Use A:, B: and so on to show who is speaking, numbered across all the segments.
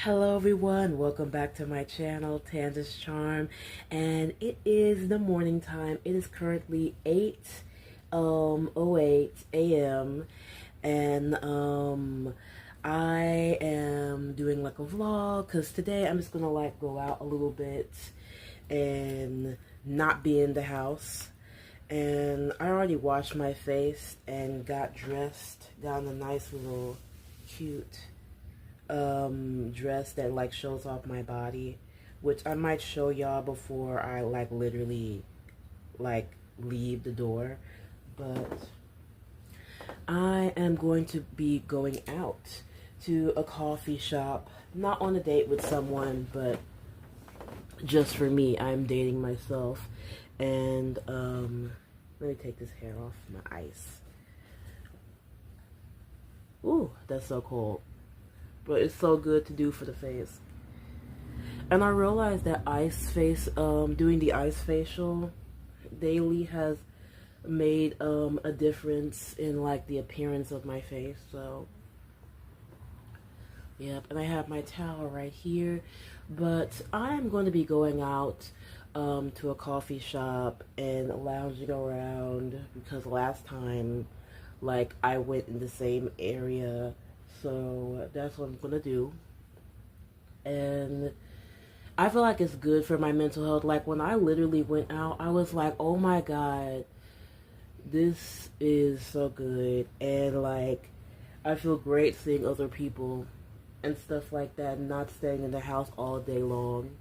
A: Hello everyone, welcome back to my channel, Tanda's Charm, and it is the morning time. It is currently 8:08 a.m. and I am doing like a vlog because today I'm just gonna like go out a little bit and not be in the house. And I already washed my face and got dressed, got a nice little cute dress that like shows off my body, which I might show y'all before I like literally like leave the door. But I am going to be going out to a coffee shop, not on a date with someone, but just for me. I'm dating myself. And let me take this hair off my ice. Ooh, that's so cold, but it's so good to do for the face. And I realized that doing the ice facial daily has made a difference in like the appearance of my face. So yep, and I have my towel right here, but I'm going to be going out to a coffee shop and lounging around because last time like I went in the same area. So that's what I'm gonna do. And I feel like it's good for my mental health. Like when I literally went out, I was like, oh my God, this is so good. And like, I feel great seeing other people and stuff like that, not staying in the house all day long.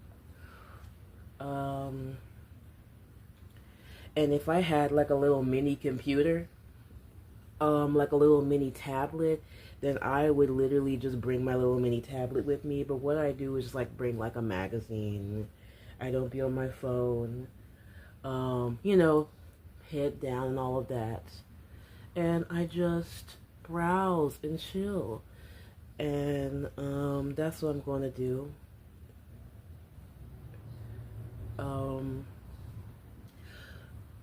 A: And if I had like a little mini computer, like a little mini tablet, then I would literally just bring my little mini tablet with me. But what I do is just like bring like a magazine. I don't be on my phone. You know, head down and all of that. And I just browse and chill. And that's what I'm going to do.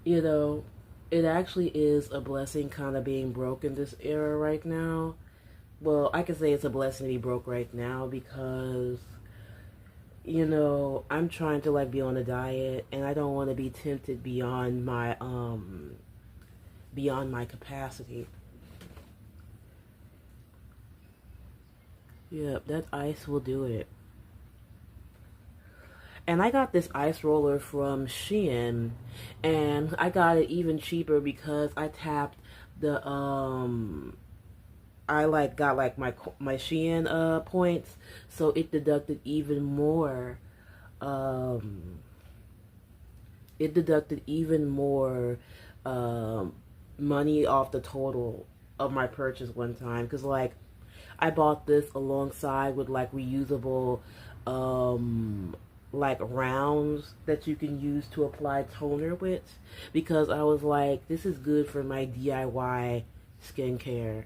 A: You know, it actually is a blessing kind of being broke in this era right now. Well, I can say it's a blessing to be broke right now because, you know, I'm trying to like be on a diet and I don't want to be tempted beyond my capacity. Yep, that ice will do it. And I got this ice roller from Shein, and I got it even cheaper because I tapped the I like got like my Shein points, so it deducted even more. Um, it deducted even more money off the total of my purchase one time because like I bought this alongside with like reusable like rounds that you can use to apply toner with because I was like, this is good for my DIY skincare.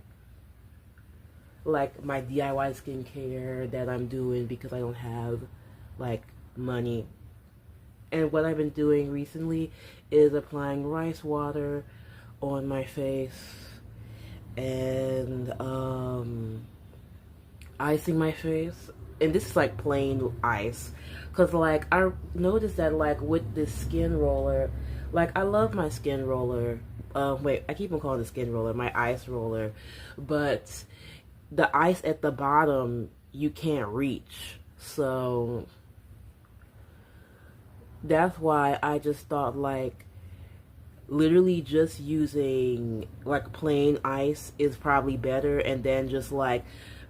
A: Like my DIY skincare that I'm doing because I don't have like money. And what I've been doing recently is applying rice water on my face and icing my face. And this is like plain ice because like I noticed that like with this skin roller, like I love my skin roller, wait, I keep on calling it skin roller, my ice roller, but the ice at the bottom you can't reach. So that's why I just thought like literally just using like plain ice is probably better, and then just like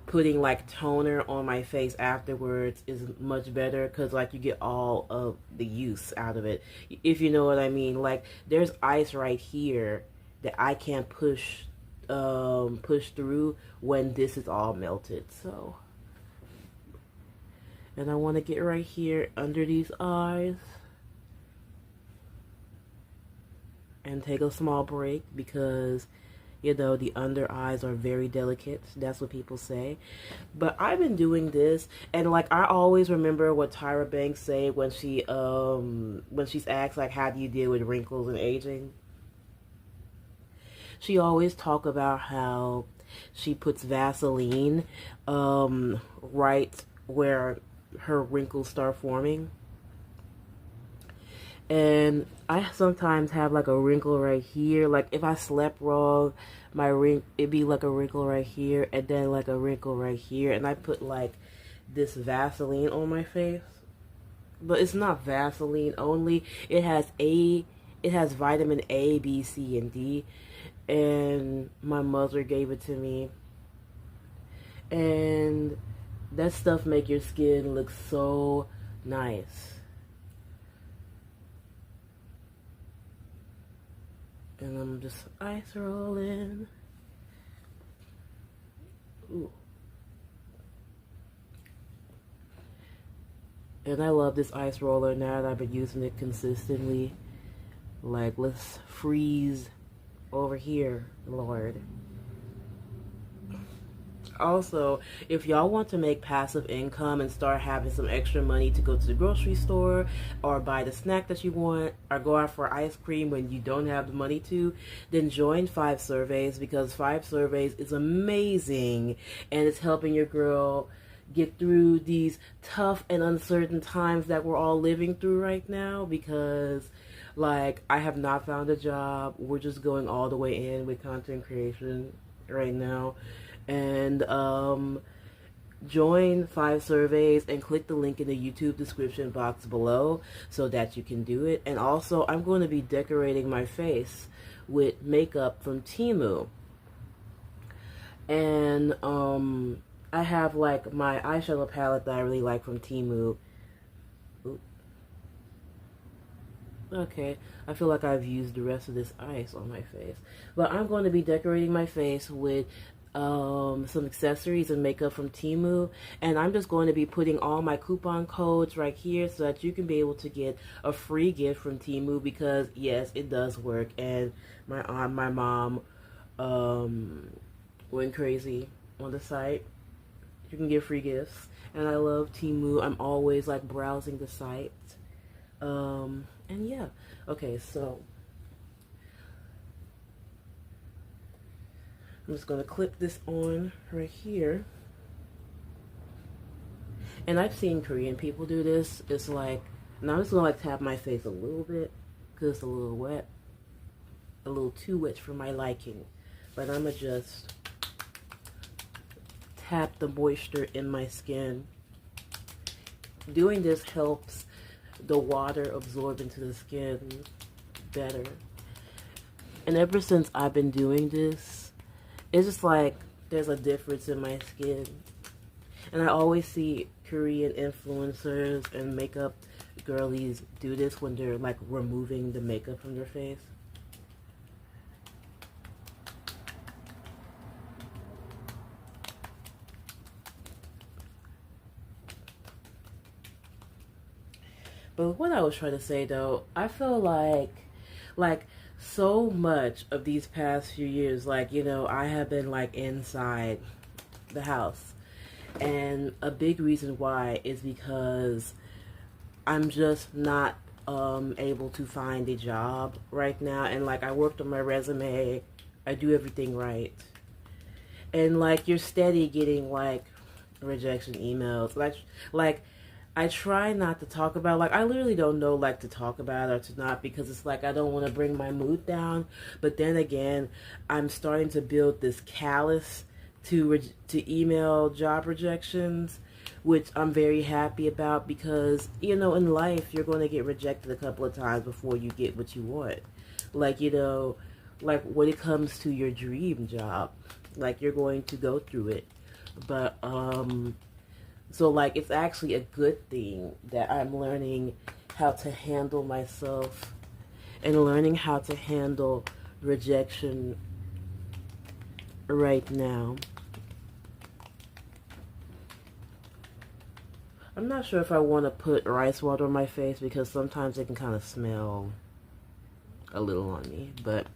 A: putting like toner on my face afterwards is much better because like you get all of the use out of it, if you know what I mean. Like there's ice right here that I can't push through when this is all melted. So, and I want to get right here under these eyes and take a small break because, you know, the under eyes are very delicate. That's what people say. But I've been doing this, and like I always remember what Tyra Banks said when she's asked like, how do you deal with wrinkles and aging? She always talk about how she puts Vaseline right where her wrinkles start forming. And I sometimes have like a wrinkle right here. Like if I slept wrong, it'd be like a wrinkle right here, and then like a wrinkle right here. And I put like this Vaseline on my face, but it's not Vaseline only. It has vitamin A, B, C, and D, and my mother gave it to me. And that stuff make your skin look so nice. And I'm just ice rolling. Ooh. And I love this ice roller now that I've been using it consistently. Like, let's freeze over here, Lord. Also, if y'all want to make passive income and start having some extra money to go to the grocery store or buy the snack that you want or go out for ice cream when you don't have the money to, then join 5 Surveys, because 5 Surveys is amazing and it's helping your girl get through these tough and uncertain times that we're all living through right now. Because like, I have not found a job. We're just going all the way in with content creation right now. And join 5 Surveys and click the link in the YouTube description box below so that you can do it. And also, I'm going to be decorating my face with makeup from Temu. And I have like my eyeshadow palette that I really like from Temu. Ooh. Okay, I feel like I've used the rest of this ice on my face. But I'm going to be decorating my face with some accessories and makeup from Temu, and I'm just going to be putting all my coupon codes right here so that you can be able to get a free gift from Temu, because yes, it does work. And my mom went crazy on the site. You can get free gifts, and I love Temu. I'm always like browsing the site, and yeah. Okay, so I'm just going to clip this on right here. And I've seen Korean people do this. It's like, now I'm just going to like tap my face a little bit because it's a little wet. A little too wet for my liking. But I'm going to just tap the moisture in my skin. Doing this helps the water absorb into the skin better. And ever since I've been doing this, it's just like there's a difference in my skin. And I always see Korean influencers and makeup girlies do this when they're like removing the makeup from their face. But what I was trying to say though, I feel like so much of these past few years, like, you know, I have been like inside the house. And a big reason why is because I'm just not able to find a job right now. And like, I worked on my resume, I do everything right. And like, you're steady getting like rejection emails. Like I try not to talk about, like, I literally don't know, like, to talk about or to not, because it's like I don't want to bring my mood down. But then again, I'm starting to build this callus to email job rejections, which I'm very happy about, because, you know, in life, you're going to get rejected a couple of times before you get what you want. Like, you know, like, when it comes to your dream job, like, you're going to go through it. But, so, like, it's actually a good thing that I'm learning how to handle myself and learning how to handle rejection right now. I'm not sure if I want to put rice water on my face because sometimes it can kind of smell a little on me. But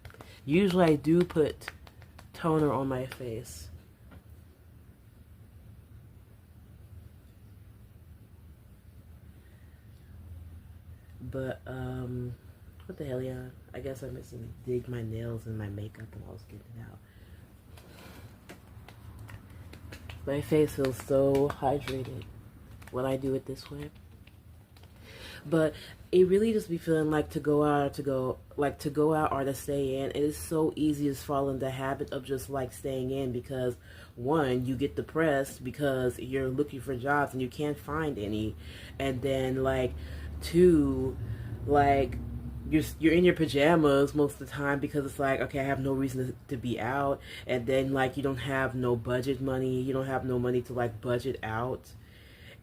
A: usually I do put toner on my face. But, what the hell, yeah? I guess I'm missing to dig my nails and my makeup and I was getting it out. My face feels so hydrated. when I do it this way. But it really just be feeling like to go out or to go out or to stay in. It is so easy to fall in the habit of just like staying in because one, you get depressed because you're looking for jobs and you can't find any, and then like two, like you're in your pajamas most of the time because it's like, okay, I have no reason to be out, and then like you don't have no budget money, you don't have no money to like budget out,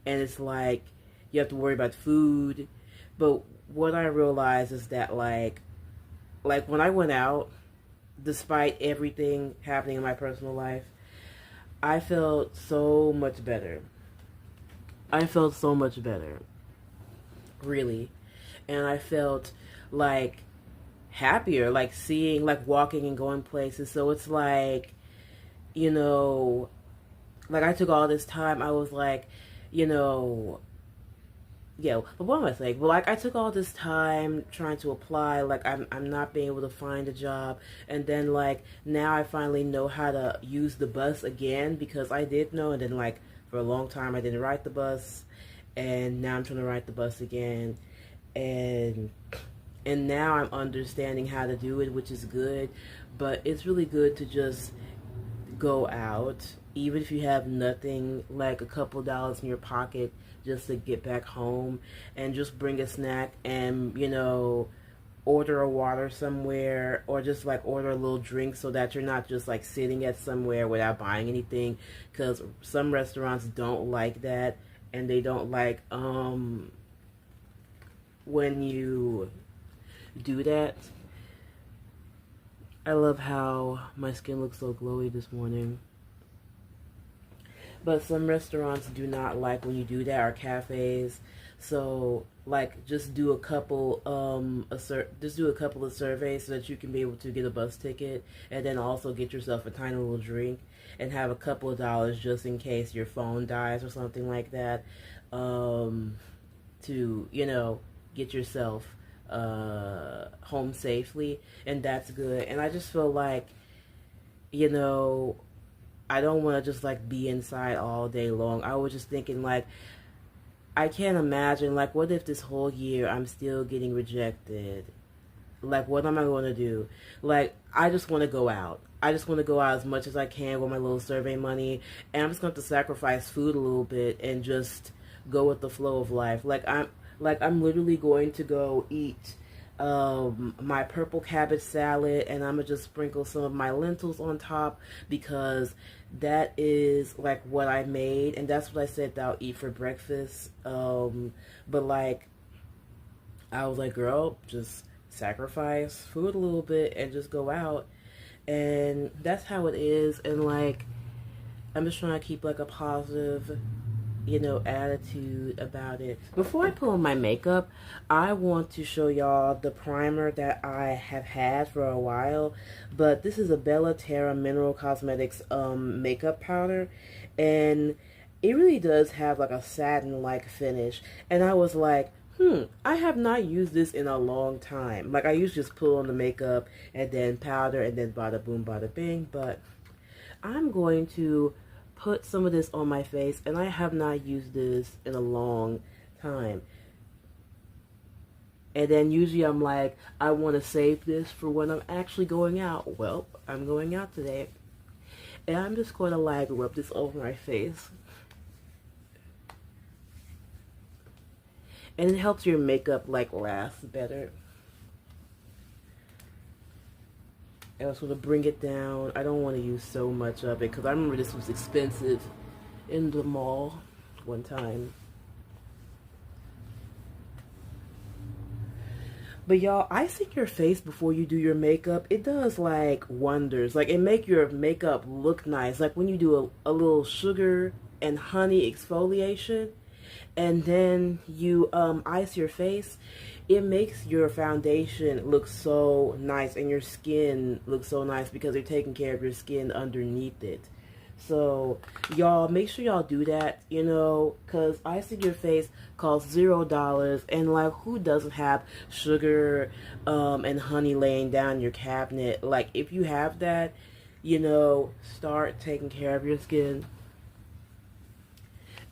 A: and it's like you have to worry about food. But what I realized is that like when I went out, despite everything happening in my personal life, I felt so much better. I felt so much better, really. And I felt like happier, like seeing, like walking and going places. So it's like, you know, like I took all this time. I was like, you know, yeah, but what am I saying? Well, like I took all this time trying to apply, like I'm not being able to find a job, and then like now I finally know how to use the bus again because I did know, and then like for a long time I didn't ride the bus, and now I'm trying to ride the bus again, and now I'm understanding how to do it, which is good. But it's really good to just go out, even if you have nothing, like a couple dollars in your pocket, just to get back home, and just bring a snack and, you know, order a water somewhere, or just like order a little drink so that you're not just like sitting at somewhere without buying anything, because some restaurants don't like that, and they don't like when you do that. I love how my skin looks so glowy this morning. But some restaurants do not like when you do that, or cafes. So like just do a couple just do a couple of surveys so that you can be able to get a bus ticket, and then also get yourself a tiny little drink and have a couple of dollars just in case your phone dies or something like that, to, you know, get yourself home safely. And that's good. And I just feel like, you know, I don't want to just like be inside all day long. I was just thinking like, I can't imagine, like, what if this whole year I'm still getting rejected? Like, what am I going to do? Like, I just want to go out. I just want to go out as much as I can with my little survey money, and I'm just going to sacrifice food a little bit and just go with the flow of life. I'm literally going to go eat my purple cabbage salad, and I'm gonna just sprinkle some of my lentils on top because that is like what I made, and that's what I said that I'll eat for breakfast. But like I was like, girl, just sacrifice food a little bit and just go out, and that's how it is. And like I'm just trying to keep like a positive, you know, attitude about it. Before I put on my makeup, I want to show y'all the primer that I have had for a while. But this is a Bella Terra Mineral Cosmetics makeup powder, and it really does have like a satin-like finish. And I was like, I have not used this in a long time. Like I usually just put on the makeup and then powder and then bada boom bada bing. But I'm going to put some of this on my face, and I have not used this in a long time. And then usually I'm like, I want to save this for when I'm actually going out. Well, I'm going out today, and I'm just going to like rub this over my face, and it helps your makeup like last better. I was going to bring it down. I don't want to use so much of it because I remember this was expensive in the mall one time. But y'all, icing your face before you do your makeup, it does like wonders. Like it make your makeup look nice. Like when you do a little sugar and honey exfoliation, and then you ice your face, it makes your foundation look so nice, and your skin looks so nice because you're taking care of your skin underneath it. So y'all, make sure y'all do that, you know, because icing your face costs $0, and like who doesn't have sugar and honey laying down in your cabinet? Like if you have that, you know, start taking care of your skin.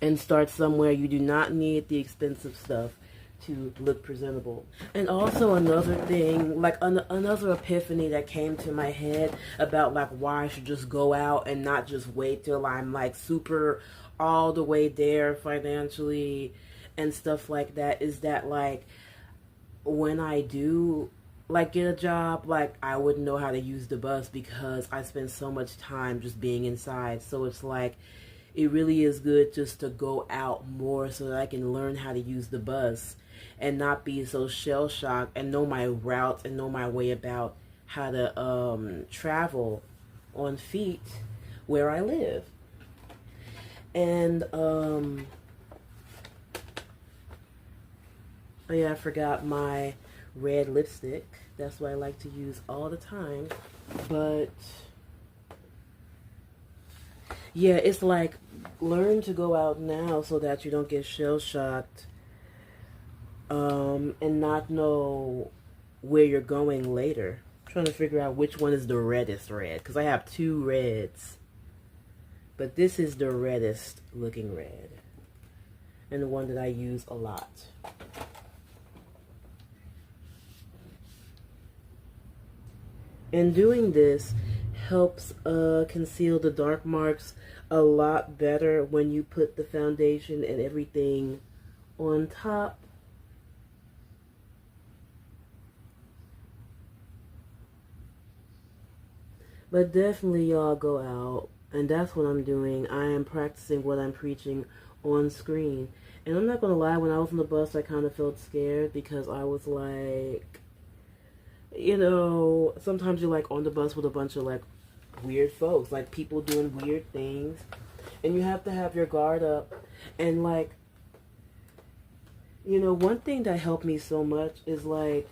A: and start somewhere. You do not need the expensive stuff to look presentable. And also another thing, like another epiphany that came to my head about like why I should just go out and not just wait till I'm like super all the way there financially and stuff like that, is that like when I do like get a job, like I wouldn't know how to use the bus because I spend so much time just being inside. So it's like it really is good just to go out more so that I can learn how to use the bus and not be so shell shocked and know my routes and know my way about how to travel on feet where I live. And oh yeah, I forgot my red lipstick. That's what I like to use all the time. But yeah, it's like learn to go out now so that you don't get shell shocked and not know where you're going later. I'm trying to figure out which one is the reddest red because I have two reds. But this is the reddest looking red and the one that I use a lot. And doing this helps conceal the dark marks a lot better when you put the foundation and everything on top. But definitely y'all go out, and that's what I'm doing. I am practicing what I'm preaching on screen. And I'm not going to lie, when I was on the bus I kind of felt scared because I was like, you know, sometimes you're like on the bus with a bunch of like weird folks, like people doing weird things, and you have to have your guard up. And like, you know, one thing that helped me so much is like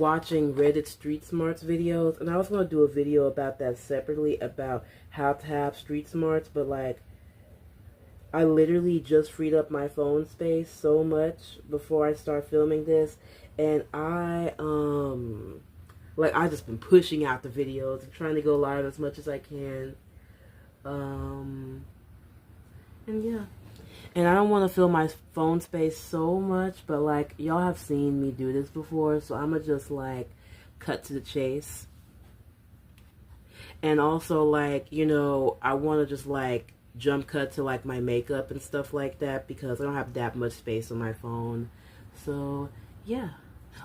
A: watching Reddit Street Smarts videos, and I was going to do a video about that separately, about how to have street smarts, but like I literally just freed up my phone space so much before I start filming this, and I just been pushing out the videos and trying to go live as much as I can. And yeah. And I don't want to fill my phone space so much, but like y'all have seen me do this before, so I'm gonna just like cut to the chase. And also like, you know, I want to just like jump cut to like my makeup and stuff like that because I don't have that much space on my phone. So yeah.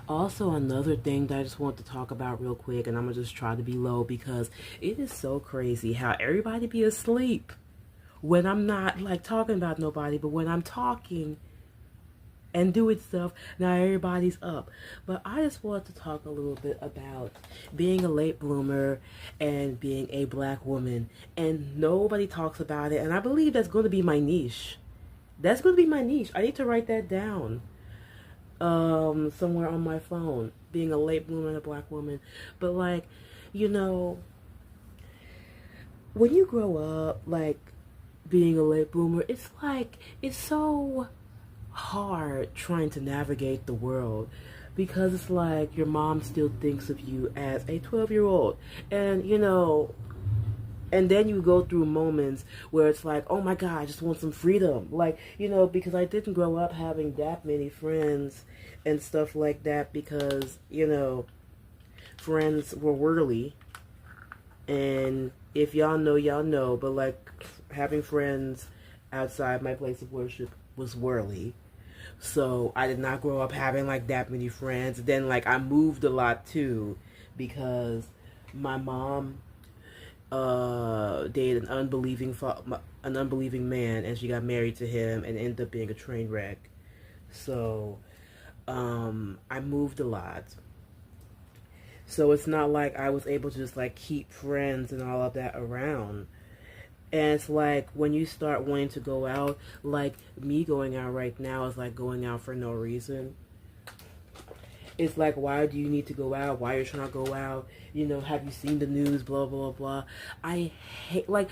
A: Also another thing that I just want to talk about real quick, and I'm gonna just try to be low because it is so crazy how everybody be asleep when I'm not like talking about nobody, but when I'm talking and doing stuff, now everybody's up. But I just want to talk a little bit about being a late bloomer and being a black woman, and nobody talks about it, and I believe that's going to be my niche. That's going to be my niche. I need to write that down somewhere on my phone, being a late bloomer and a black woman. But like, you know, when you grow up, like being a late bloomer, it's like, it's so hard trying to navigate the world because it's like your mom still thinks of you as a 12-year-old, and you know, and then you go through moments where it's like, oh my god, I just want some freedom, like, you know, because I didn't grow up having that many friends and stuff like that because, you know, friends were whirly, and if y'all know, y'all know, but like having friends outside my place of worship was whirly. So I did not grow up having like that many friends. Then like I moved a lot too because my mom dated an unbelieving man, and she got married to him and ended up being a train wreck. So I moved a lot. So it's not like I was able to just like keep friends and all of that around. And it's like when you start wanting to go out, like me going out right now is like going out for no reason. It's like, why do you need to go out? Why are you trying to go out? You know, have you seen the news? Blah, blah, blah. I hate, like,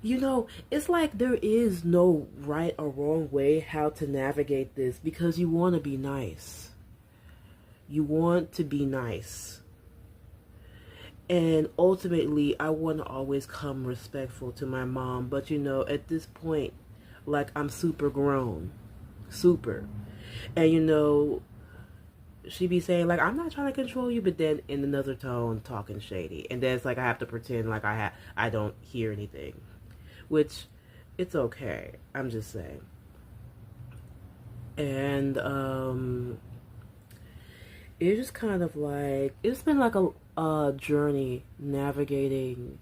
A: you know, it's like there is no right or wrong way how to navigate this because you want to be nice. You want to be nice. And ultimately, I want to always come respectful to my mom. But, you know, at this point, like I'm super grown. Super. And you know, she be saying like I'm not trying to control you, but then in another tone talking shady. And then it's like I have to pretend like I don't hear anything. Which it's okay. I'm just saying. And it's just kind of like it's been like a journey navigating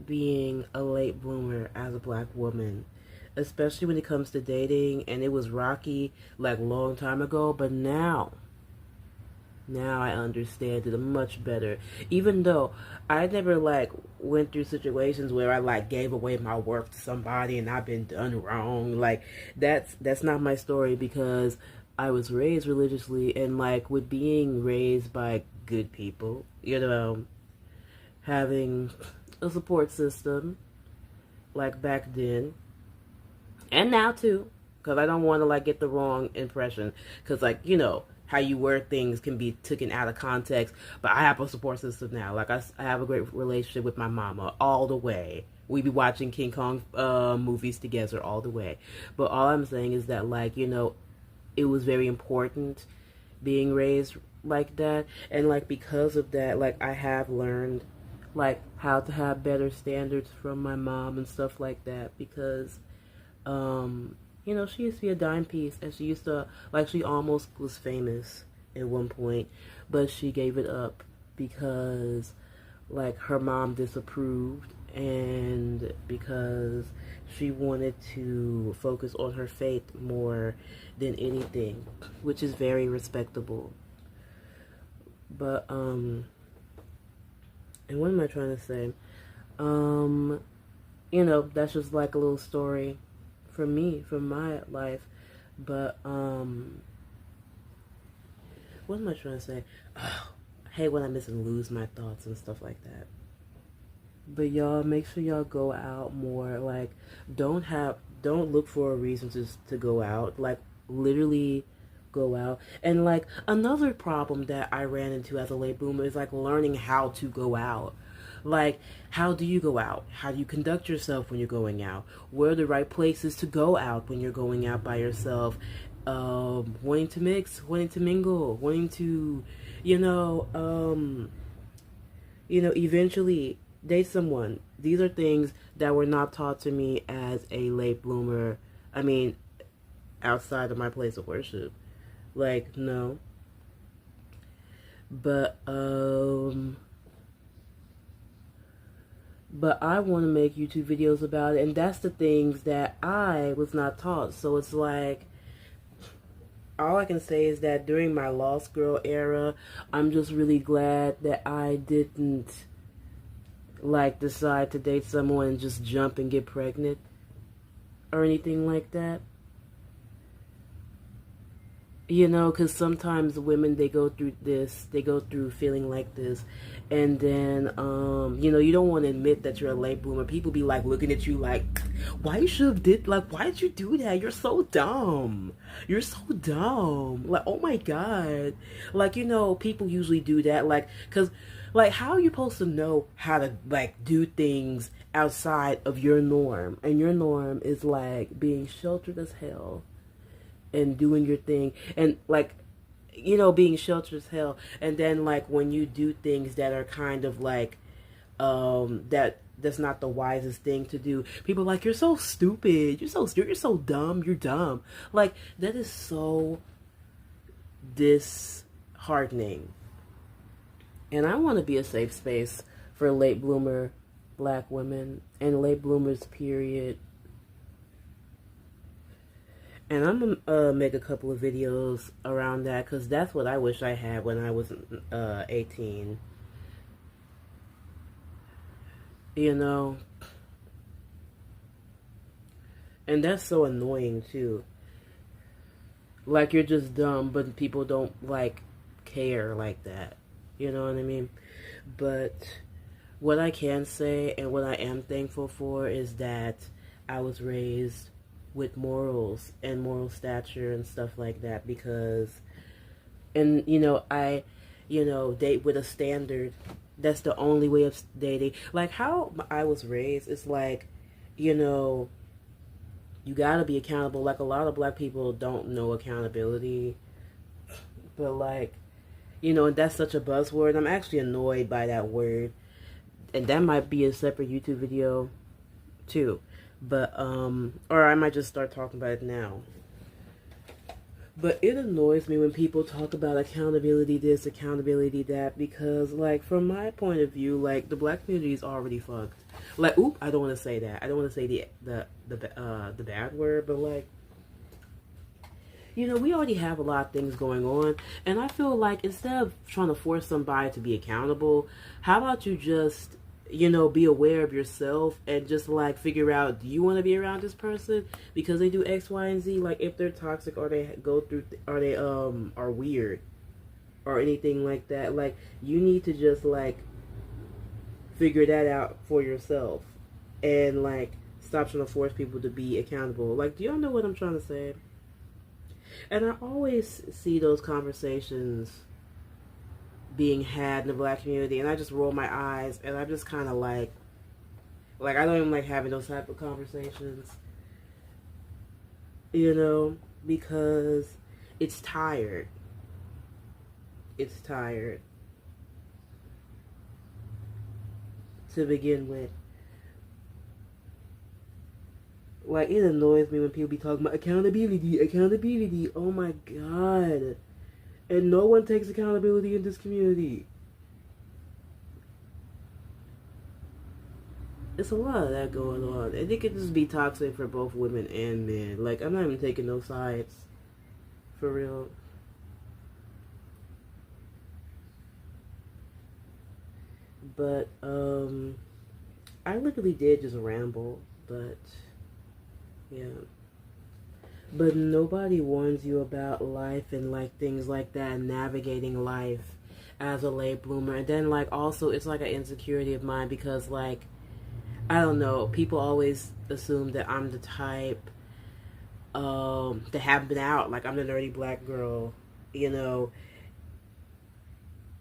A: being a late bloomer as a black woman, especially when it comes to dating. And it was rocky like a long time ago, but now I understand it much better. Even though I never like went through situations where I like gave away my work to somebody and I've been done wrong. Like that's not my story, because I was raised religiously, and like with being raised by good people, you know, having a support system like back then and now too, because I don't want to like get the wrong impression, because like you know how you word things can be taken out of context. But I have a support system now. Like I have a great relationship with my mama all the way. We be watching King Kong movies together all the way. But all I'm saying is that like you know it was very important being raised like that, and like because of that, like I have learned like how to have better standards from my mom and stuff like that, because you know, she used to be a dime piece, and she used to, like, she almost was famous at one point, but she gave it up because, like, her mom disapproved, and because she wanted to focus on her faith more than anything, which is very respectable. But, and what am I trying to say? You know, that's just like a little story from me, from my life. But what am I trying to say? Oh, I hate when I miss and lose my thoughts and stuff like that. But y'all, make sure y'all go out more. Like, don't look for a reason to go out. Like, literally go out. And like another problem that I ran into as a late bloomer is like learning how to go out. Like, how do you go out? How do you conduct yourself when you're going out? Where are the right places to go out when you're going out by yourself? Wanting to mix, wanting to mingle, wanting to, you know, eventually date someone. These are things that were not taught to me as a late bloomer. I mean, outside of my place of worship. Like, no. But I want to make YouTube videos about it, and that's the things that I was not taught. So it's like, all I can say is that during my Lost Girl era, I'm just really glad that I didn't like decide to date someone and just jump and get pregnant or anything like that. You know, because sometimes women, they go through feeling like this, and then, you know, you don't want to admit that you're a late bloomer. People be like looking at you like, why you should have why did you do that? You're so dumb. You're so dumb. Like, oh my God. Like, you know, people usually do that, like, because, like, how are you supposed to know how to, like, do things outside of your norm? And your norm is, like, being sheltered as hell and doing your thing, and like, you know, being sheltered as hell. And then like when you do things that are kind of like that's not the wisest thing to do, people are like, you're so stupid, you're so dumb, you're dumb. Like, that is so disheartening. And I want to be a safe space for late bloomer black women and late bloomers, period. And I'm going to make a couple of videos around that, because that's what I wish I had when I was 18. You know? And that's so annoying, too. Like, you're just dumb, but people don't, like, care like that. You know what I mean? But what I can say, and what I am thankful for, is that I was raised with morals and moral stature and stuff like that, because, and you know, I, you know, date with a standard. That's the only way of dating. Like how I was raised is like, you know, You gotta be accountable. Like, a lot of black people don't know accountability, but like, you know, and that's such a buzzword. I'm actually annoyed by that word, and that might be a separate YouTube video too. But or I might just start talking about it now. But it annoys me when people talk about accountability this, accountability that, because, like, from my point of view, like, the black community is already fucked. Like, oop, I don't want to say that. I don't want to say the bad word, but, like, you know, we already have a lot of things going on, and I feel like instead of trying to force somebody to be accountable, how about you just, you know, be aware of yourself and just, like, figure out, do you want to be around this person because they do X, Y, and Z? Like, if they're toxic, or they go through, or they are weird, or anything like that. Like, you need to just, like, figure that out for yourself, and, like, stop trying to force people to be accountable. Like, do y'all know what I'm trying to say? And I always see those conversations being had in the black community, and I just roll my eyes, and I'm just kind of like I don't even like having those type of conversations, you know, because it's tired. It's tired to begin with. Like, it annoys me when people be talking about accountability, accountability. Oh my God. And no one takes accountability in this community. It's a lot of that going on. And it could just be toxic for both women and men. Like, I'm not even taking no sides. For real. But, I literally did just ramble. But, yeah. But nobody warns you about life and, like, things like that, and navigating life as a late bloomer. And then, like, also, it's like an insecurity of mine because, like, I don't know, people always assume that I'm the type that haven't been out. Like, I'm the nerdy black girl, you know.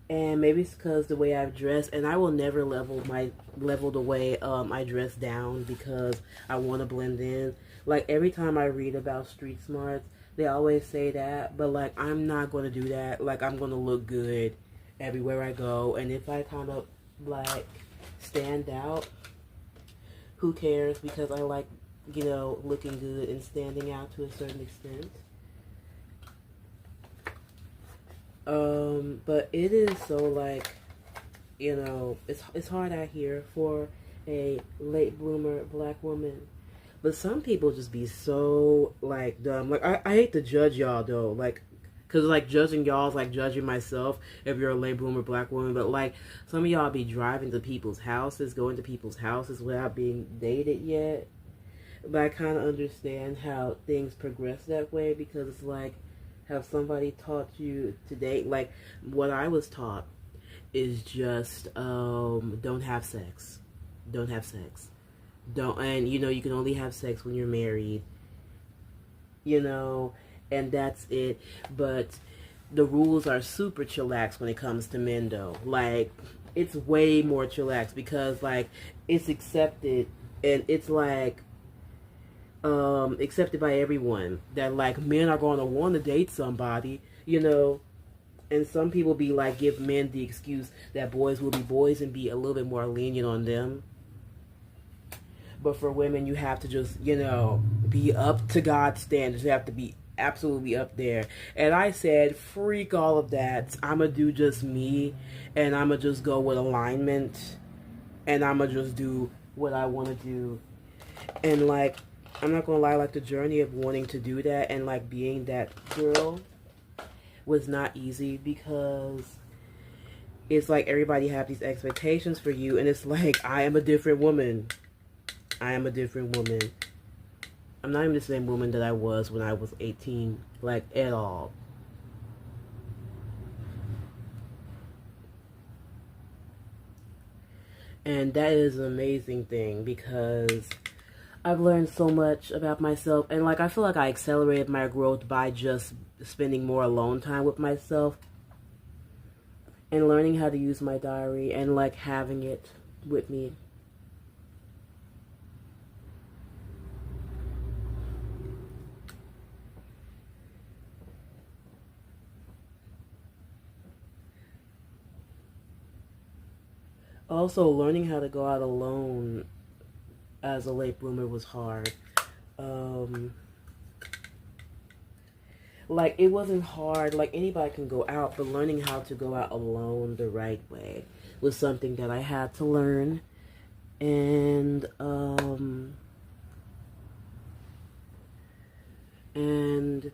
A: And maybe it's because the way I've dressed, and I will never level the way I dress down because I want to blend in. Like, every time I read about street smarts, they always say that, but, like, I'm not going to do that. Like, I'm going to look good everywhere I go, and if I kind of, like, stand out, who cares? Because I like, you know, looking good and standing out to a certain extent. But it is so, like, you know, it's hard out here for a late bloomer black woman. But some people just be so, like, dumb. Like, I hate to judge y'all, though. Like, because, like, judging y'all is like judging myself if you're a late bloomer black woman. But, like, some of y'all be driving to people's houses, going to people's houses without being dated yet. But I kind of understand how things progress that way, because it's like, have somebody taught you to date? Like, what I was taught is just, don't have sex. Don't have sex. And, you know, you can only have sex when you're married, you know, and that's it. But the rules are super chillax when it comes to men, though. Like, it's way more chillax because, like, it's accepted, and it's, like, accepted by everyone that, like, men are going to want to date somebody, you know. And some people be like, give men the excuse that boys will be boys and be a little bit more lenient on them. But for women, you have to just, you know, be up to God's standards. You have to be absolutely up there. And I said, freak all of that. I'm going to do just me. And I'm going to just go with alignment. And I'm going to just do what I want to do. And, like, I'm not going to lie, like, the journey of wanting to do that and, like, being that girl was not easy, because it's like everybody have these expectations for you. And it's like, I am a different woman. I am a different woman. I'm not even the same woman that I was when I was 18, like, at all. And that is an amazing thing, because I've learned so much about myself. And, like, I feel like I accelerated my growth by just spending more alone time with myself and learning how to use my diary and, like, having it with me. Also, learning how to go out alone as a late bloomer was hard. Um, like, it wasn't hard. Like, anybody can go out, but learning how to go out alone the right way was something that I had to learn. And, and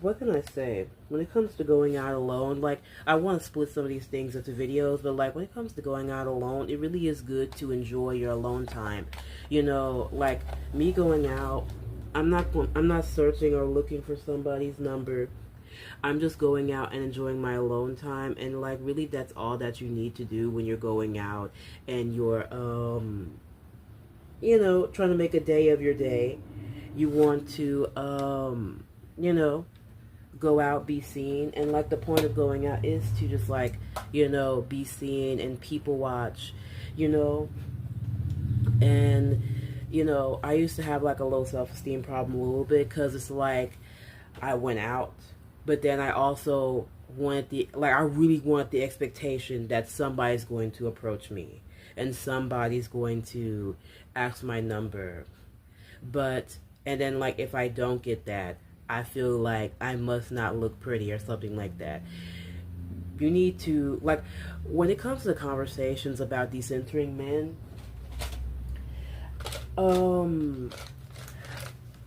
A: what can I say? When it comes to going out alone, like, I want to split some of these things into videos, but, like, when it comes to going out alone, it really is good to enjoy your alone time. You know, like, me going out, I'm not searching or looking for somebody's number. I'm just going out and enjoying my alone time, and, like, really that's all that you need to do when you're going out and you're, you know, trying to make a day of your day. You want to, you know, go out, be seen, and, like, the point of going out is to just, like, you know, be seen and people watch, you know. And, you know, I used to have, like, a low self-esteem problem a little bit, because it's like I went out, but then I also wanted I really wanted the expectation that somebody's going to approach me and somebody's going to ask my number. But, and then, like, if I don't get that, I feel like I must not look pretty or something like that. You need to, like, when it comes to conversations about decentering men, and,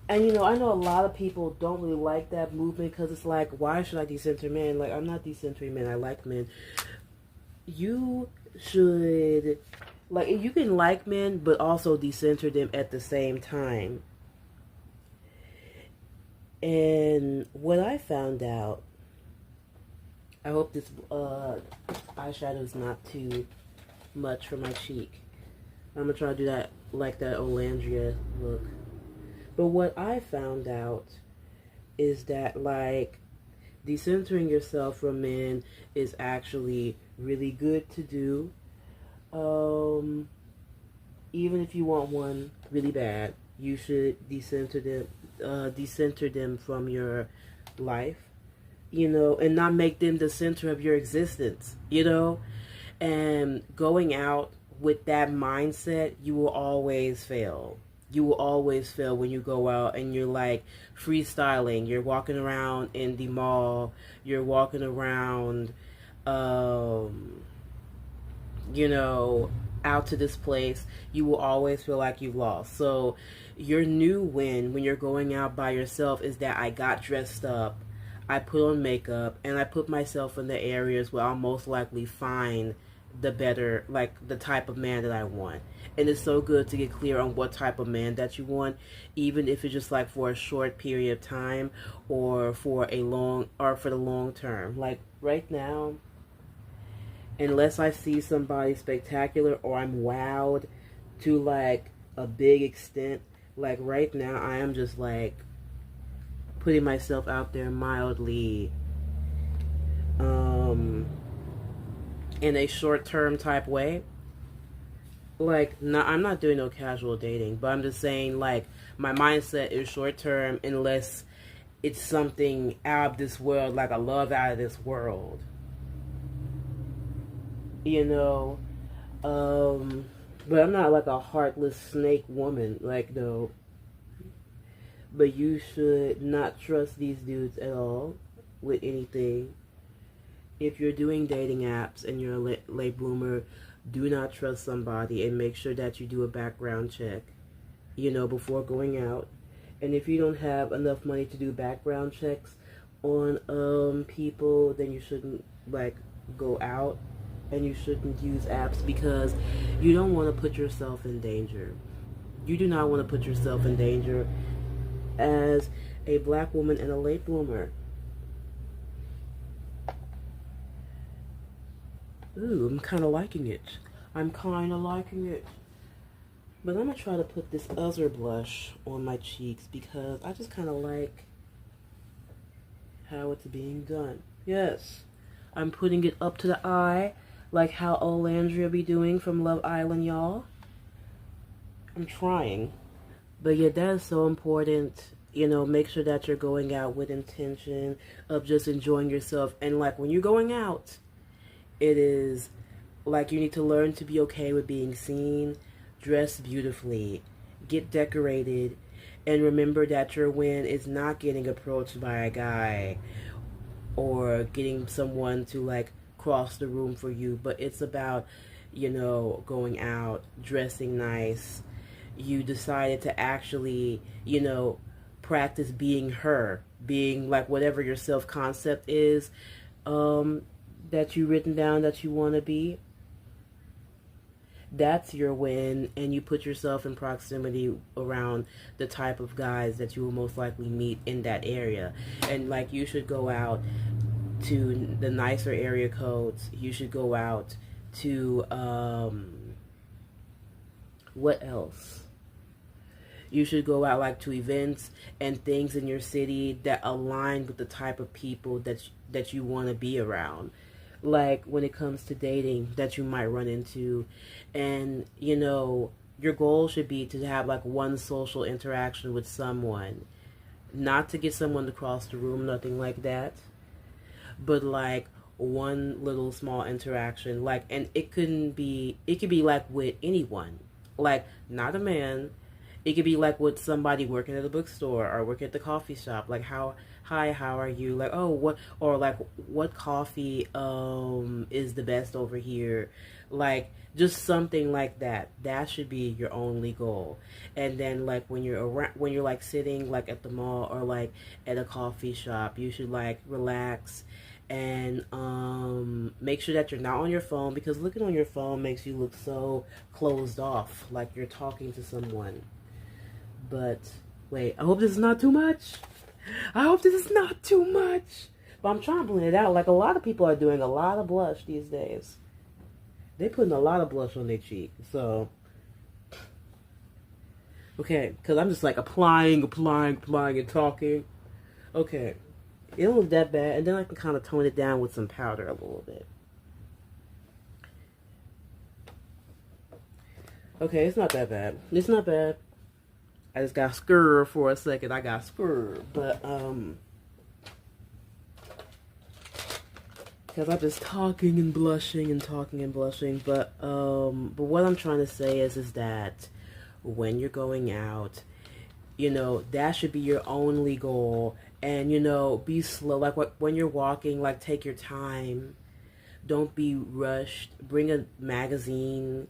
A: you know, I know a lot of people don't really like that movement, because it's like, why should I decenter men? Like, I'm not decentering men. I like men. You should, like, you can like men, but also decenter them at the same time. And what I found out, I hope this eyeshadow is not too much for my cheek. I'm going to try to do that, like that Olandria look. But what I found out is that, like, decentering yourself from men is actually really good to do. Even if you want one really bad, you should decenter them from your life, you know, and not make them the center of your existence, you know. And going out with that mindset, you will always fail. You will always fail when you go out and you're, like, freestyling. You're walking around in the mall. You're walking around, you know, out to this place. You will always feel like you've lost. So your new win when you're going out by yourself is that I got dressed up, I put on makeup, and I put myself in the areas where I'll most likely find the better, like, the type of man that I want. And it's so good to get clear on what type of man that you want, even if it's just, like, for a short period of time or for the long term. Like, right now, unless I see somebody spectacular or I'm wowed to, like, a big extent, like, right now I am just, like, putting myself out there mildly, in a short-term type way. Like, I'm not doing no casual dating, but I'm just saying, like, my mindset is short-term unless it's something out of this world, like a love out of this world. You know, but I'm not, like, a heartless snake woman, like, no. But you should not trust these dudes at all with anything. If you're doing dating apps and you're a late bloomer, do not trust somebody, and make sure that you do a background check, you know, before going out. And if you don't have enough money to do background checks on people, then you shouldn't, like, go out, and you shouldn't use apps, because you don't want to put yourself in danger. You do not want to put yourself in danger as a black woman and a late bloomer. Ooh, I'm kind of liking it. I'm kind of liking it. But I'm going to try to put this other blush on my cheeks, because I just kind of like how it's being done. Yes, I'm putting it up to the eye, like how Olandria be doing from Love Island, y'all. I'm trying. But yeah, that is so important. You know, make sure that you're going out with intention of just enjoying yourself. And, like, when you're going out, it is Like, you need to learn to be okay with being seen, dress beautifully, get decorated, and remember that your win is not getting approached by a guy or getting someone to like cross the room for you, but it's about, going out, dressing nice. You decided to actually, practice being her, being like whatever your self concept is, that you written down that you want to be. That's your win, and you put yourself in proximity around the type of guys that you will most likely meet in that area. And like, you should go out to the nicer area codes. You should go out to what else? You should go out like to events and things in your city that align with the type of people that you want to be around. Like when it comes to dating that you might run into, and your goal should be to have like one social interaction with someone, not to get someone to cross the room, nothing like that, but like one little small interaction, like, and it could be like with anyone, like not a man. It could be like with somebody working at a bookstore or working at the coffee shop. Like, hi, how are you? Like, oh, what, or like, what coffee is the best over here? Like, just something like that. That should be your only goal. And then like when you're around, when you're like sitting like at the mall or like at a coffee shop, you should like relax and make sure that you're not on your phone, because looking on your phone makes you look so closed off, like you're talking to someone. But wait, I hope this is not too much. I hope this is not too much. But I'm trying to blend it out. Like, a lot of people are doing a lot of blush these days. They're putting a lot of blush on their cheek. So, okay, because I'm just like applying and talking. Okay, it don't look that bad. And then I can kind of tone it down with some powder a little bit. Okay, it's not that bad. It's not bad. I just got scared for a second. I got scared, but because I'm just talking and blushing and talking and blushing. But what I'm trying to say is that when you're going out, that should be your only goal. And be slow. Like when you're walking, like take your time. Don't be rushed. Bring a magazine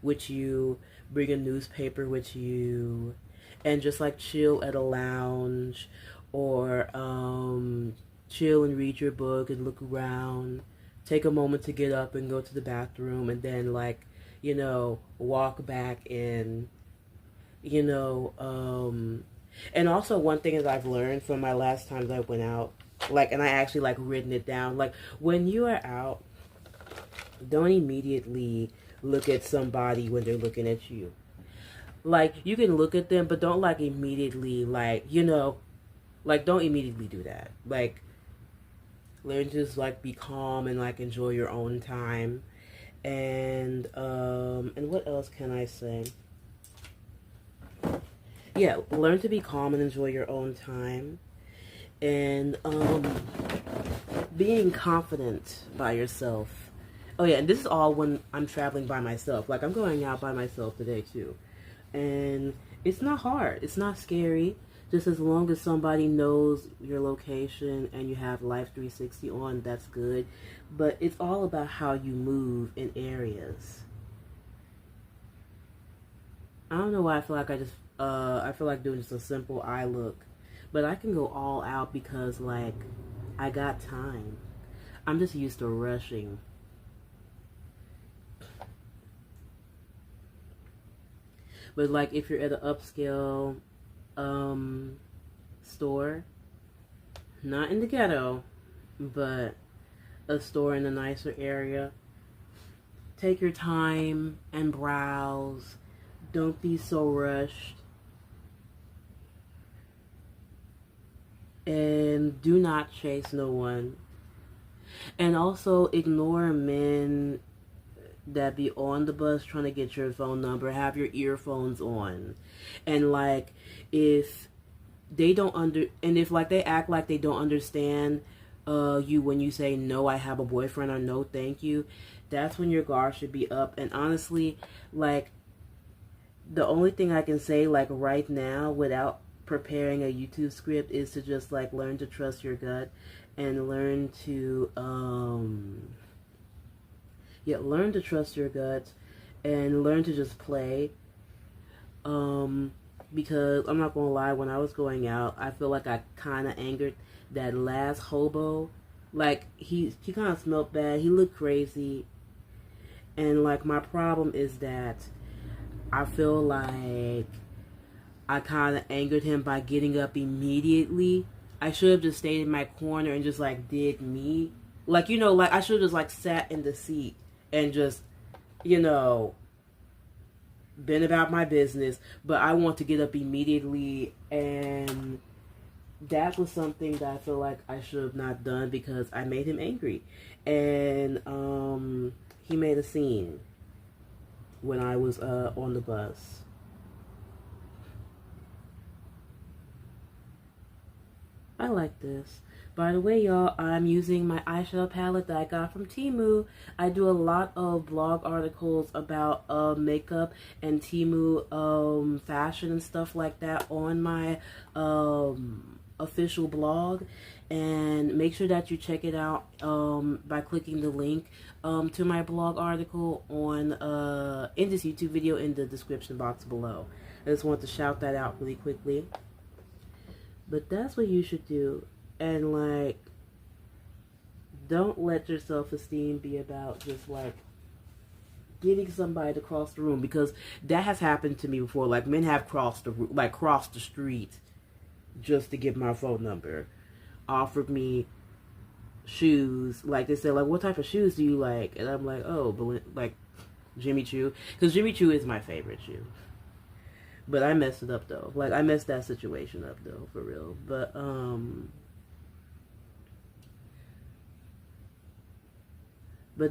A: with you. Bring a newspaper with you. And just like chill at a lounge, or chill and read your book and look around. Take a moment to get up and go to the bathroom, and then like, walk back in, and also one thing is I've learned from my last times I went out, like, and I actually like written it down, like when you are out, don't immediately look at somebody when they're looking at you. Like, you can look at them, but don't like immediately, like, like don't immediately do that. Like, learn to just like be calm and like enjoy your own time. And what else can I say? Yeah, learn to be calm and enjoy your own time. And being confident by yourself. Oh yeah, and this is all when I'm traveling by myself. Like, I'm going out by myself today too. And it's not hard. It's not scary. Just as long as somebody knows your location and you have Life 360 on, that's good. But it's all about how you move in areas. I don't know why I feel like I feel like doing just a simple eye look. But I can go all out because, like, I got time. I'm just used to rushing. But like if you're at an upscale store, not in the ghetto, but a store in a nicer area, take your time and browse. Don't be so rushed. And do not chase no one. And also ignore men that be on the bus trying to get your phone number. Have your earphones on. And like, if they don't if like they act like they don't understand you when you say no, I have a boyfriend, or no, thank you. That's when your guard should be up. And honestly, like, the only thing I can say, like, right now without preparing a YouTube script is to just, like, learn to trust your gut and learn to learn to trust your gut and learn to just play. Because I'm not gonna lie, when I was going out, I feel like I kind of angered that last hobo. Like, he kind of smelled bad. He looked crazy. And, like, my problem is that I feel like I kind of angered him by getting up immediately. I should have just stayed in my corner and just, like, did me. Like, you know, like, I should have just, like, sat in the seat and just, you know, been about my business. But I want to get up immediately, and that was something that I feel like I should have not done because I made him angry. And he made a scene when I was on the bus. I like this. By the way, y'all, I'm using my eyeshadow palette that I got from Temu. I do a lot of blog articles about makeup and Temu fashion and stuff like that on my official blog. And make sure that you check it out by clicking the link to my blog article on in this YouTube video in the description box below. I just want to shout that out really quickly. But that's what you should do. And, like, don't let your self-esteem be about just, like, getting somebody to cross the room, because that has happened to me before. Like, men have crossed the street just to get my phone number, offered me shoes. Like, they said, like, what type of shoes do you like? And I'm like, oh, like, Jimmy Choo, because Jimmy Choo is my favorite shoe. But I messed it up, though. Like, I messed that situation up, though, for real. But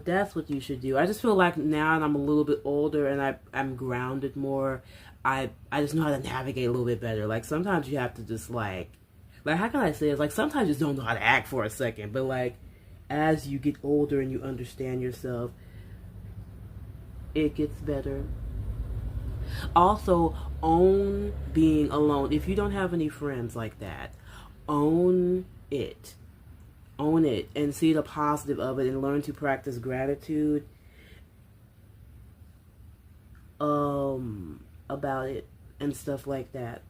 A: that's what you should do. I just feel like now that I'm a little bit older and I'm grounded more, I just know how to navigate a little bit better. Like, sometimes you have to just, like, how can I say it? Like, sometimes you just don't know how to act for a second. But, like, as you get older and you understand yourself, it gets better. Also, own being alone. If you don't have any friends like that, own it. Own it and see the positive of it and learn to practice gratitude about it and stuff like that.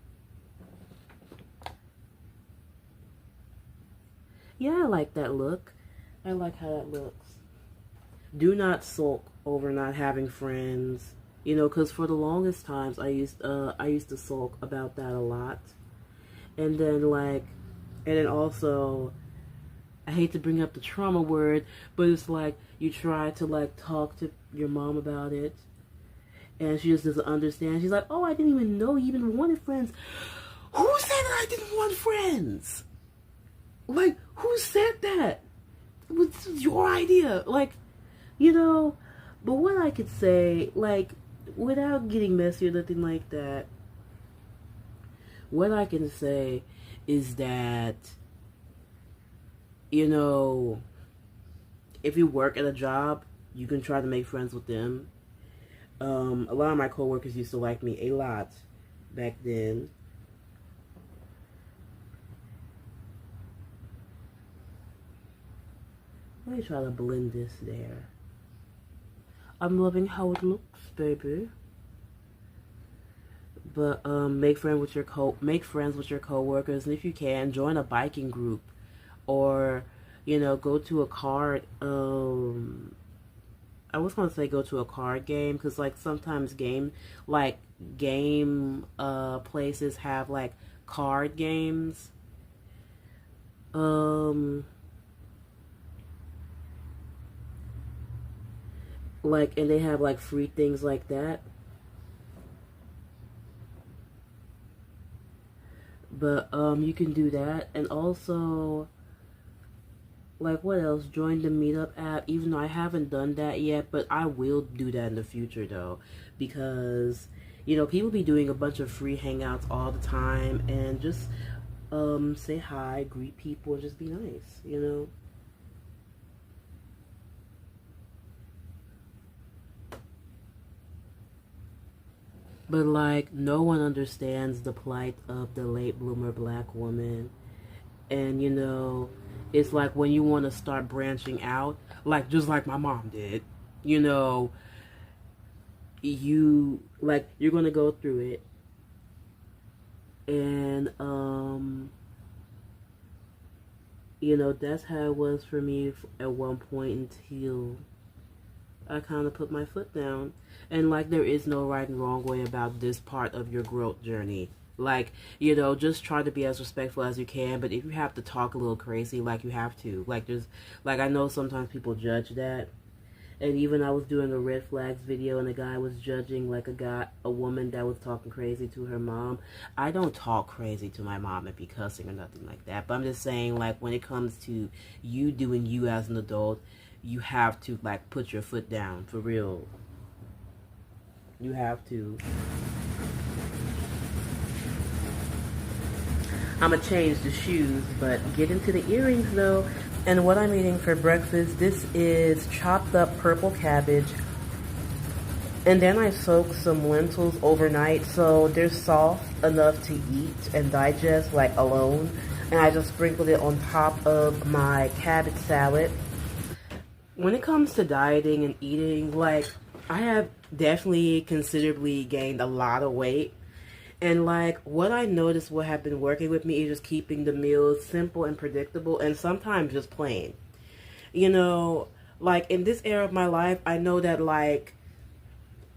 A: Yeah, I like that look. I like how that looks. Do not sulk over not having friends. You know, because for the longest times I used to sulk about that a lot. And then also, I hate to bring up the trauma word, but it's like you try to, like, talk to your mom about it, and she just doesn't understand. She's like, oh, I didn't even know you even wanted friends. Who said that I didn't want friends? Like, who said that? What's your idea? Like, you know, but what I could say, like, without getting messy or nothing like that, what I can say is that, you know, if you work at a job, you can try to make friends with them. A lot of my coworkers used to like me a lot back then. Let me try to blend this there. I'm loving how it looks, baby. But make friends with your coworkers, and if you can, join a biking group, or, you know, go to a card. I was gonna say go to a card game, because, like, sometimes game places have, like, card games. Like, and they have, like, free things like that. But you can do that. And also, like, what else? Join the Meetup app. Even though I haven't done that yet, but I will do that in the future, though, because, you know, people be doing a bunch of free hangouts all the time, and just say hi, greet people, and just be nice, you know? But like, no one understands the plight of the late bloomer black woman. And you know, it's like when you want to start branching out, like just like my mom did, you know, you're gonna go through it, and you know, that's how it was for me at one point until I kind of put my foot down. And like, there is no right and wrong way about this part of your growth journey. Like, you know, just try to be as respectful as you can. But if you have to talk a little crazy, like, you have to. Like, like, I know sometimes people judge that. And even I was doing a red flags video and a guy was judging, like, a woman that was talking crazy to her mom. I don't talk crazy to my mom and be cussing or nothing like that. But I'm just saying, like, when it comes to you doing you as an adult, you have to, like, put your foot down, for real. You have to. I'm gonna change the shoes, but get into the earrings though. And what I'm eating for breakfast, this is chopped up purple cabbage. And then I soak some lentils overnight so they're soft enough to eat and digest, like, alone. And I just sprinkled it on top of my cabbage salad. When it comes to dieting and eating, like, I have definitely considerably gained a lot of weight. And like, what I noticed what have been working with me is just keeping the meals simple and predictable, and sometimes just plain. You know, like, in this era of my life, I know that, like,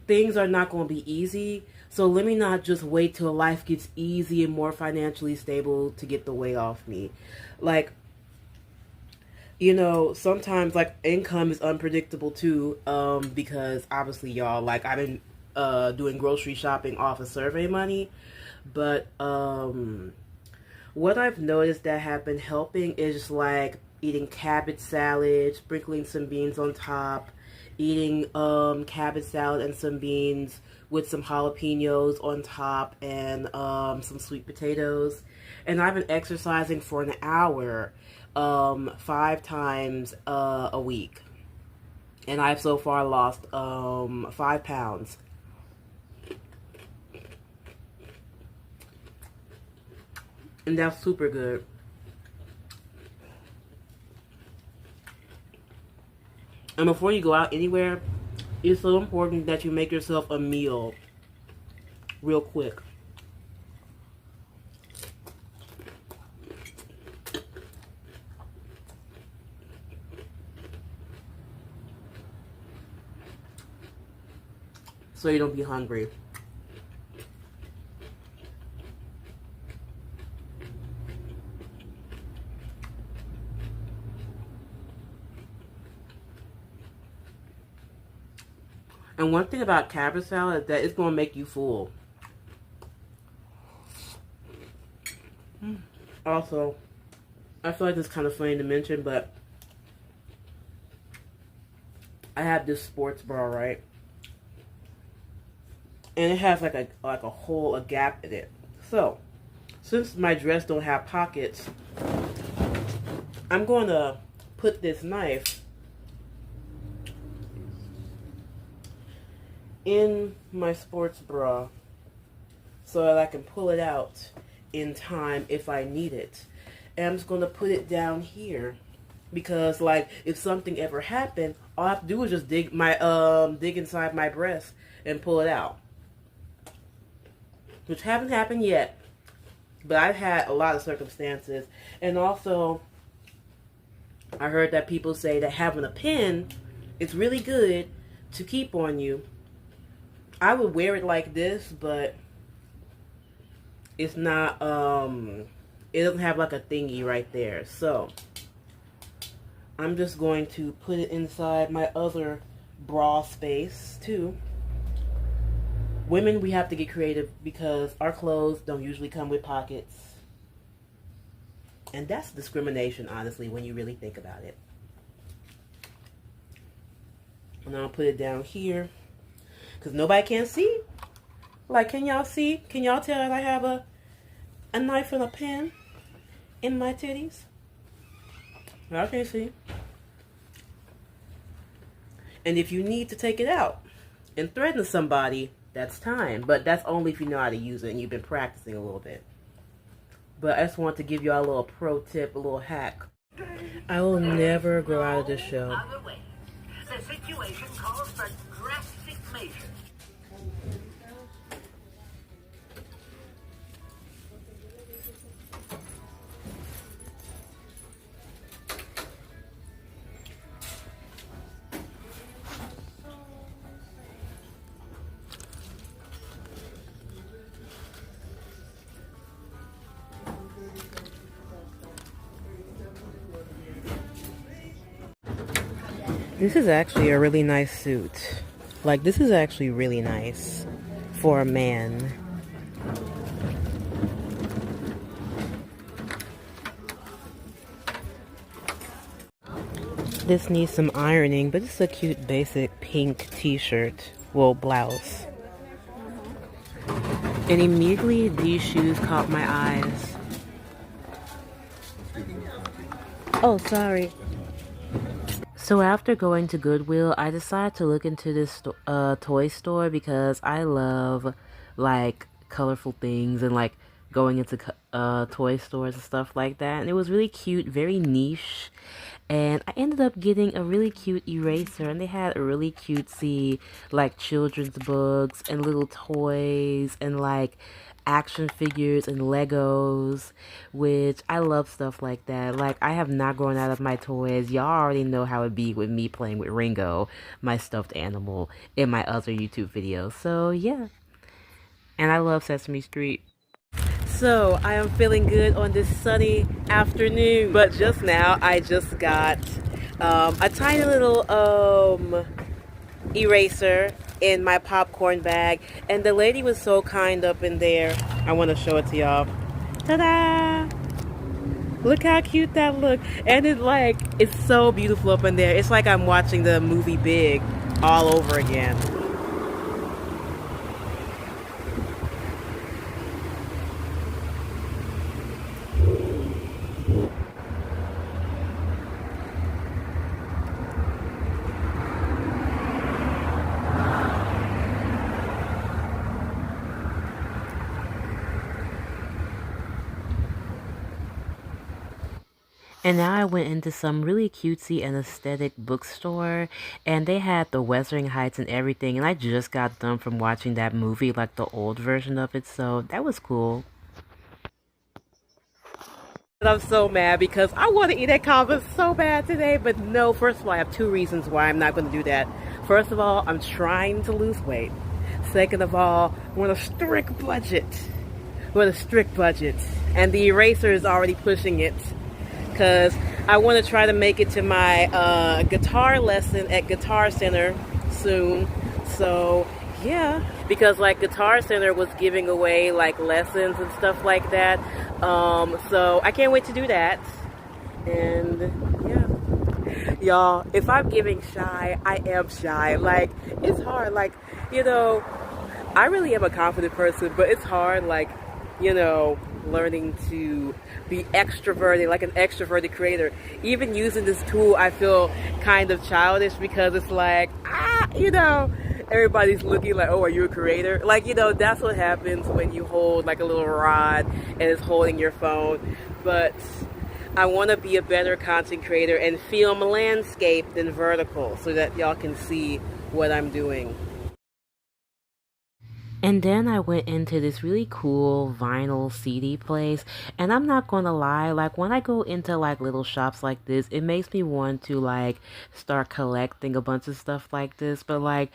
A: things are not going to be easy. So let me not just wait till life gets easy and more financially stable to get the weight off me. Like, you know, sometimes, like, income is unpredictable too, because obviously, y'all, like, I've been doing grocery shopping off of survey money, but what I've noticed that have been helping is just, like, eating cabbage salad, sprinkling some beans on top, eating cabbage salad and some beans with some jalapenos on top, and some sweet potatoes. And I've been exercising for an hour 5 times a week, and I've so far lost 5 pounds. And that's super good. And before you go out anywhere, it's so important that you make yourself a meal real quick. So you don't be hungry. And one thing about cabbage salad is that it's going to make you full. Also, I feel like it's kind of funny to mention, but I have this sports bra, right? And it has like a hole, a gap in it. So, since my dress don't have pockets, I'm going to put this knife in my sports bra so that I can pull it out in time if I need it. And I'm just going to put it down here because, like, if something ever happened, all I have to do is just dig inside my breast and pull it out. Which haven't happened yet, but I've had a lot of circumstances. And also, I heard that people say that having a pin is really good to keep on you. I would wear it like this, but it's not, it doesn't have like a thingy right there. So, I'm just going to put it inside my other bra space too. Women, we have to get creative because our clothes don't usually come with pockets. And that's discrimination, honestly, when you really think about it. And I'll put it down here because nobody can see. Like, can y'all see? Can y'all tell that I have a knife and a pen? in my titties. I can see. And if you need to take it out and threaten somebody, that's time. But that's only if you know how to use it and you've been practicing a little bit. But I just want to give y'all a little pro tip, a little hack. I will never grow out of this show.
B: The situation calls for drastic measures.
A: This is actually a really nice suit. Like, this is actually really nice for a man. This needs some ironing, but it's a cute basic pink t-shirt. Well, blouse. And immediately these shoes caught my eyes. Oh, sorry. So after going to Goodwill, I decided to look into this toy store because I love like colorful things and like going into toy stores and stuff like that. And it was really cute, very niche. And I ended up getting a really cute eraser, and they had a really cutesy like children's books and little toys and like action figures and Legos, which I love stuff like that. Like, I have not grown out of my toys. Y'all already know how it be with me playing with Ringo, my stuffed animal, in my other YouTube videos. So yeah, and I love Sesame Street. So I am feeling good on this sunny afternoon, but just now I just got a tiny little eraser in my popcorn bag, and the lady was so kind up in there. I want to show it to y'all. Ta-da! Look how cute that looked. And it's so beautiful up in there. It's like I'm watching the movie Big all over again. And now I went into some really cutesy and aesthetic bookstore, and they had the Wuthering Heights and everything, and I just got done from watching that movie, like the old version of it, so that was cool. I'm so mad because I want to eat at Converse so bad today, but no, first of all, I have two reasons why I'm not going to do that. First of all, I'm trying to lose weight. Second of all, we're on a strict budget. We're on a strict budget, and the eraser is already pushing it. Because I want to try to make it to my guitar lesson at Guitar Center soon. So yeah, because like Guitar Center was giving away like lessons and stuff like that. So I can't wait to do that. And yeah, y'all, if I'm giving shy, I am shy. Like, it's hard. Like, you know, I really am a confident person, but it's hard, like, you know, learning to be extroverted, like an extroverted creator. Even using this tool, I feel kind of childish because it's like, you know, everybody's looking like, oh, are you a creator? Like, you know, that's what happens when you hold like a little rod and it's holding your phone. But I want to be a better content creator and film landscape than vertical so that y'all can see what I'm doing. And then I went into this really cool vinyl CD place, and I'm not gonna lie, like when I go into like little shops like this, it makes me want to like start collecting a bunch of stuff like this, but like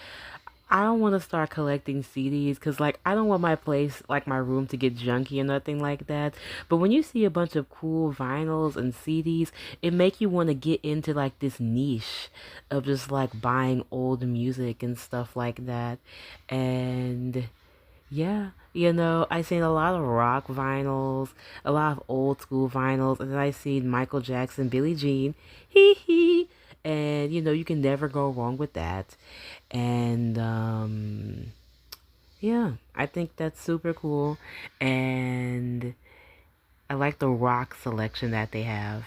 A: I don't want to start collecting CDs because like I don't want my place, like my room, to get junky or nothing like that. But when you see a bunch of cool vinyls and CDs, it make you want to get into like this niche of just like buying old music and stuff like that. And yeah, you know, I seen a lot of rock vinyls, a lot of old school vinyls, and then I seen Michael Jackson, Billie Jean, hee hee, and you know, you can never go wrong with that. And yeah, I think that's super cool. And I like the rock selection that they have.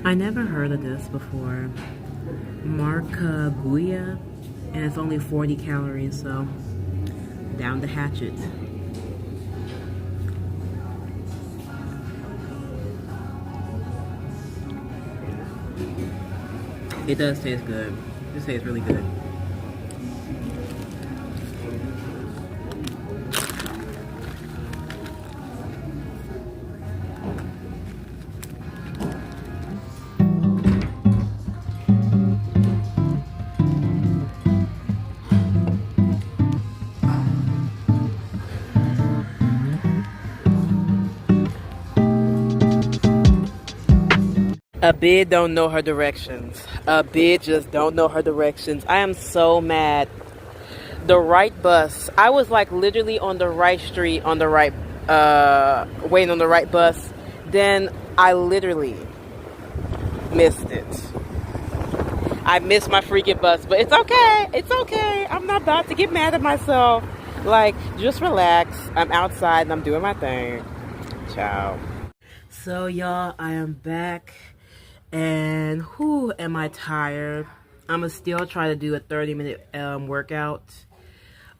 A: I never heard of this before. Marcaguia, and it's only 40 calories, so down to hatch it. It does taste good. It tastes really good. A bid don't know her directions. A bid just don't know her directions. I am so mad. The right bus. I was like literally on the right street, on the right, waiting on the right bus. Then I literally missed it. I missed my freaking bus, but it's okay. It's okay. I'm not about to get mad at myself. Like, just relax. I'm outside and I'm doing my thing. Ciao. So y'all, I am back. And whew, am I tired. I'm gonna still try to do a 30-minute workout.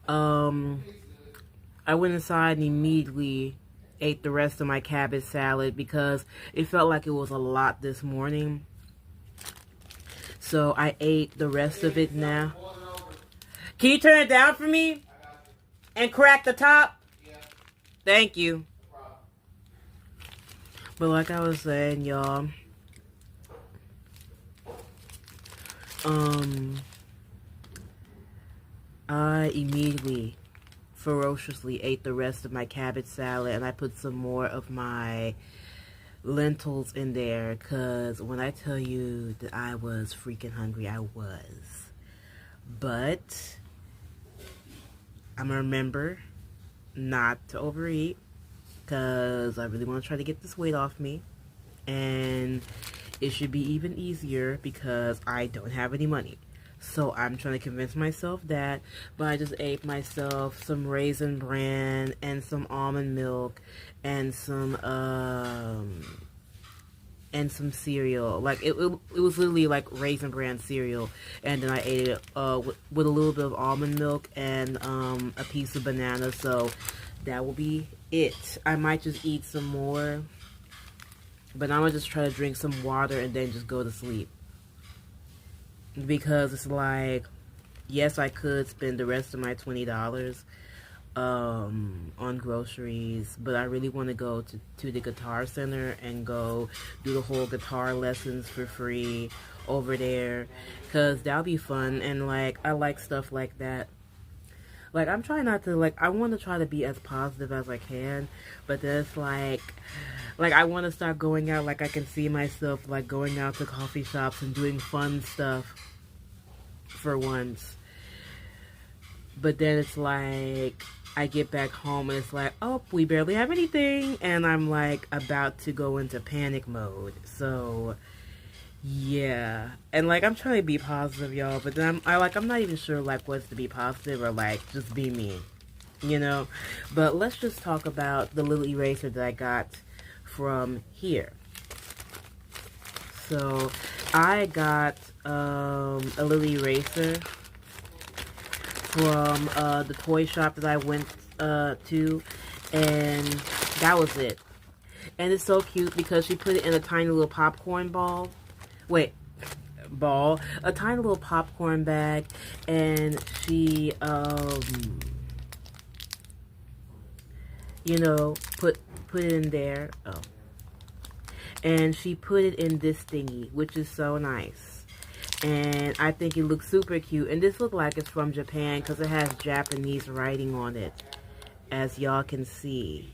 A: I went inside and immediately ate the rest of my cabbage salad because it felt like it was a lot this morning. So I ate the rest of it now. Can you turn it down for me? And crack the top? Thank you. But like I was saying, y'all, I immediately ferociously ate the rest of my cabbage salad, and I put some more of my lentils in there, because when I tell you that I was freaking hungry, I was. But I'm gonna remember not to overeat, because I really want to try to get this weight off me, and it should be even easier because I don't have any money. So I'm trying to convince myself that, but I just ate myself some Raisin Bran and some almond milk and some cereal. Like it was literally like Raisin Bran cereal, and then I ate it with a little bit of almond milk and a piece of banana. So that will be it. I might just eat some more, but I'm gonna just try to drink some water and then just go to sleep. Because it's like, yes, I could spend the rest of my $20 on groceries, but I really want to go to the Guitar Center and go do the whole guitar lessons for free over there, because that'll be fun. And like, I like stuff like that. Like, I'm trying not to, like, I want to try to be as positive as I can, but then it's like I want to start going out. Like, I can see myself, like, going out to coffee shops and doing fun stuff for once. But then it's like, I get back home and it's like, oh, we barely have anything, and I'm, like, about to go into panic mode. So yeah, and like, I'm trying to be positive, y'all, but then I'm not even sure like what's to be positive or like just be me, you know. But let's just talk about the little eraser that I got from here. So I got a little eraser from the toy shop that I went to, and that was it. And it's so cute because she put it in a tiny little popcorn ball. A tiny little popcorn bag, and she you know, put it in there. Oh, and she put it in this thingy, which is so nice. And I think it looks super cute. And this looks like it's from Japan because it has Japanese writing on it, as y'all can see.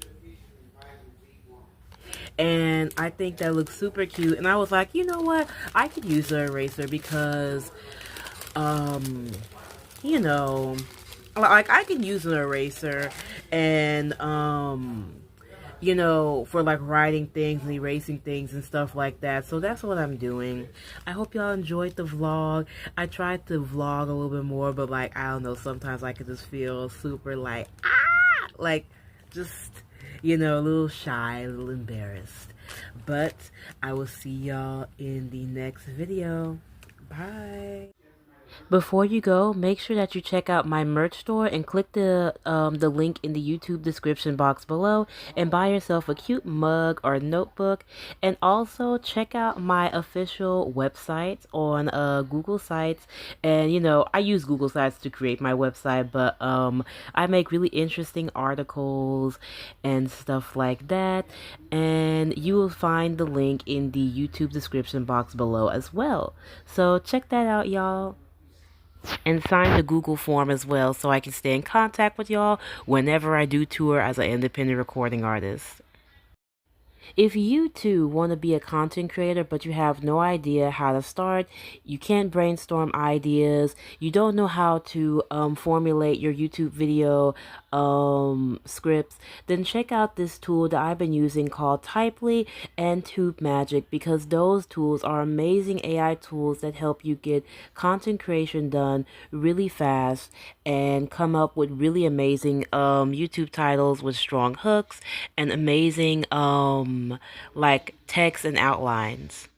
A: And I think that looks super cute. And I was like, you know what? I could use an eraser because, you know, like I can use an eraser and, you know, for like writing things and erasing things and stuff like that. So that's what I'm doing. I hope y'all enjoyed the vlog. I tried to vlog a little bit more, but like, I don't know, sometimes I could just feel super like, like just, you know, a little shy, a little embarrassed. But I will see y'all in the next video. Bye. Before you go, make sure that you check out my merch store and click the link in the YouTube description box below and buy yourself a cute mug or notebook. And also check out my official websites on Google Sites. And you know, I use Google Sites to create my website, but I make really interesting articles and stuff like that. And you will find the link in the YouTube description box below as well. So check that out, y'all. And sign the Google form as well so I can stay in contact with y'all whenever I do tour as an independent recording artist. If you too want to be a content creator but you have no idea how to start, you can't brainstorm ideas, you don't know how to formulate your YouTube video scripts, then check out this tool that I've been using called Typely and Tube Magic, because those tools are amazing AI tools that help you get content creation done really fast and come up with really amazing YouTube titles with strong hooks and amazing like text and outlines.